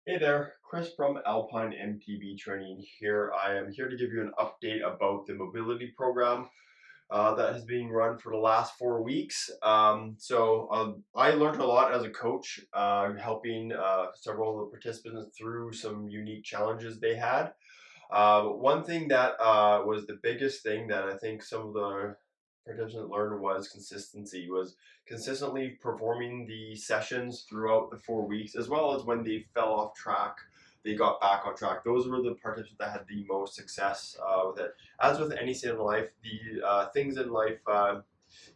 Hey there, Chris from Alpine MTB Training here. I am here to give you an update about the mobility program that has been run for the last 4 weeks. I learned a lot as a coach, helping several of the participants through some unique challenges they had. One thing that was the biggest thing that I think some of the participants learned was consistency, was consistently performing the sessions throughout the 4 weeks, as well as when they fell off track, they got back on track. Those were the participants that had the most success with it. As with anything in life, the things in life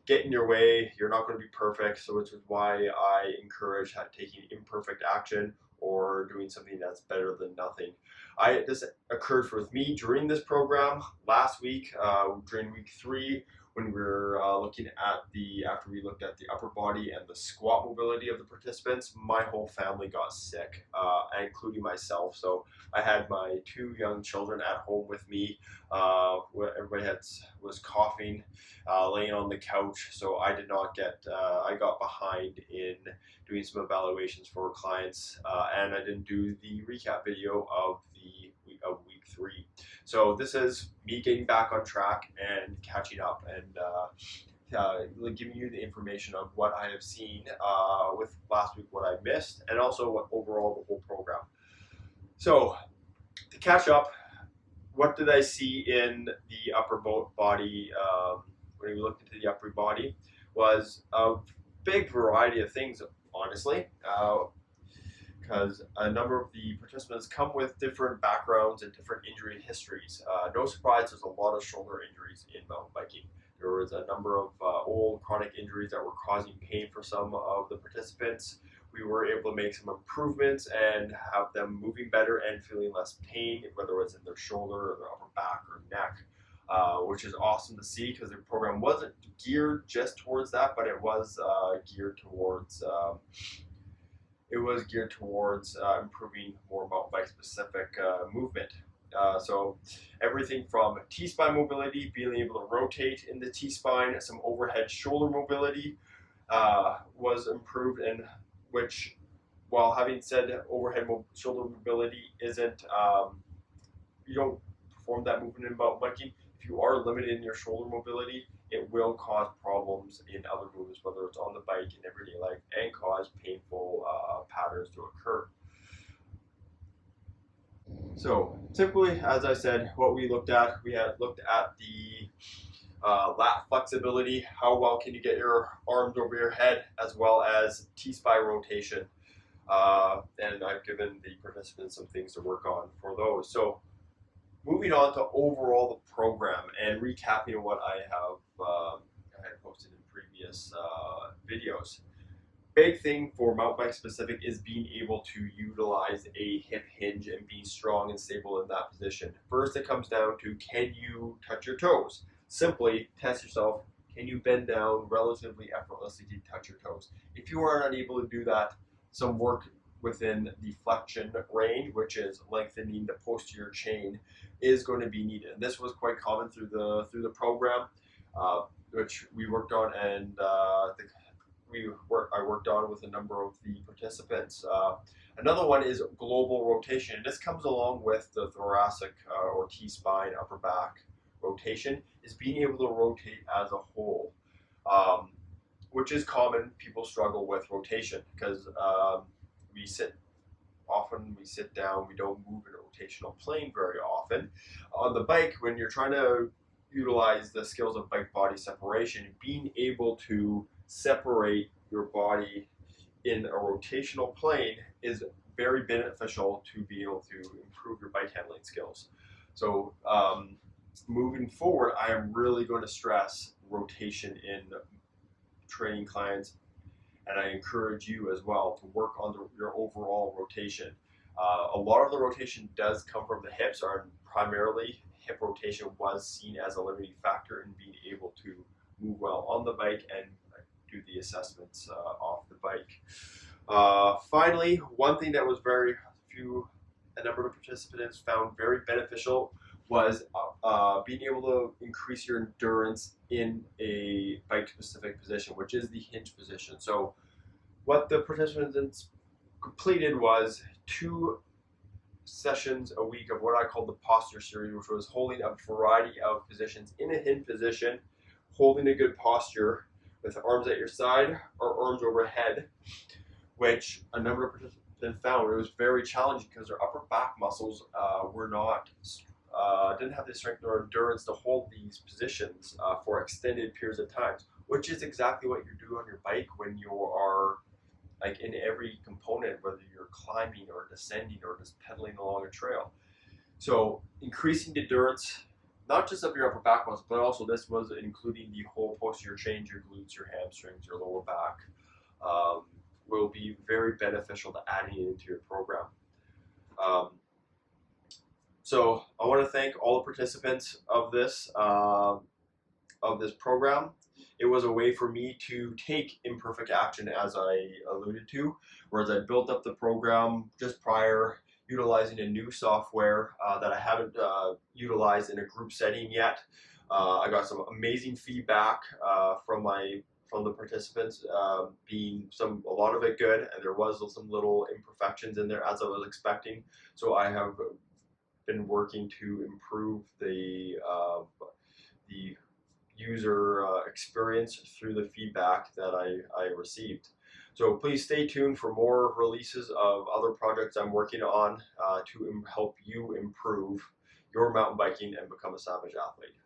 get in your way. You're not going to be perfect, so which is why I encourage taking imperfect action or doing something that's better than nothing. This occurred with me during this program last week, during week 3, when we were looking at after we looked at the upper body and the squat mobility of the participants. My whole family got sick, including myself. So I had my 2 young children at home with me. Everybody was coughing, laying on the couch. So I did not get. I got behind in doing some evaluations for clients, and I didn't do the recap video of week 3. So this is me getting back on track and catching up and giving you the information of what I have seen with last week, what I missed, and also what overall the whole program. So to catch up, what did I see in the upper body when we looked into the upper body was a big variety of things, honestly. Because a number of the participants come with different backgrounds and different injury histories. No surprise, there's a lot of shoulder injuries in mountain biking. There was a number of old chronic injuries that were causing pain for some of the participants. We were able to make some improvements and have them moving better and feeling less pain, whether it was in their shoulder or their upper back or neck, which is awesome to see because the program wasn't geared just towards that, but it was geared towards improving more mountain bike specific movement. So everything from T-spine mobility, being able to rotate in the T-spine, some overhead shoulder mobility was improved, and which, while having said overhead shoulder mobility isn't, you don't perform that movement in mountain biking, if you are limited in your shoulder mobility, it will cause problems in other movements, whether it's on the bike in everyday life, and cause painful patterns to occur. So typically, as I said, what we had looked at the lat flexibility, how well can you get your arms over your head, as well as T-spine rotation. And I've given the participants some things to work on for those. So moving on to overall the program and recapping what I had posted in previous videos. Big thing for mountain bike specific is being able to utilize a hip hinge and being strong and stable in that position. First, it comes down to, can you touch your toes? Simply test yourself. Can you bend down relatively effortlessly to touch your toes? If you are unable to do that, some work within the flexion range, which is lengthening the posterior chain, is going to be needed. And this was quite common through the program, which we worked on, and I worked on with a number of the participants. Another one is global rotation. This comes along with the thoracic or T-spine, upper back rotation, is being able to rotate as a whole, which is common. People struggle with rotation because we sit we sit down, we don't move in a rotational plane very often. On the bike, when you're trying to utilize the skills of bike body separation, being able to separate your body in a rotational plane is very beneficial to be able to improve your bike handling skills. So moving forward, I am really going to stress rotation in training clients, and I encourage you as well to work on your overall rotation. A lot of the rotation does come from the hips, or primarily hip rotation was seen as a limiting factor in being able to move well on the bike and do the assessments off the bike. Finally, one thing that was a number of participants found very beneficial was being able to increase your endurance in a bike specific position, which is the hinge position. So what the participants completed was 2 sessions a week of what I call the posture series, which was holding a variety of positions in a hinge position, holding a good posture with arms at your side or arms overhead, which a number of participants found it was very challenging because their upper back muscles were not didn't have the strength or endurance to hold these positions for extended periods of time, which is exactly what you do on your bike when you are like in every component, whether you're climbing or descending or just pedaling along a trail. So increasing the endurance, not just of your upper back muscles, but also this was including the whole posterior chain, your glutes, your hamstrings, your lower back, um, will be very beneficial to adding it into your program. Um, so I want to thank all the participants of this program. It was a way for me to take imperfect action, as I alluded to, whereas I built up the program just prior, utilizing a new software that I haven't utilized in a group setting yet. I got some amazing feedback from the participants, being a lot of it good, and there was some little imperfections in there as I was expecting. So I have been working to improve the user experience through the feedback that I received. So please stay tuned for more releases of other projects I'm working on to help you improve your mountain biking and become a savage athlete.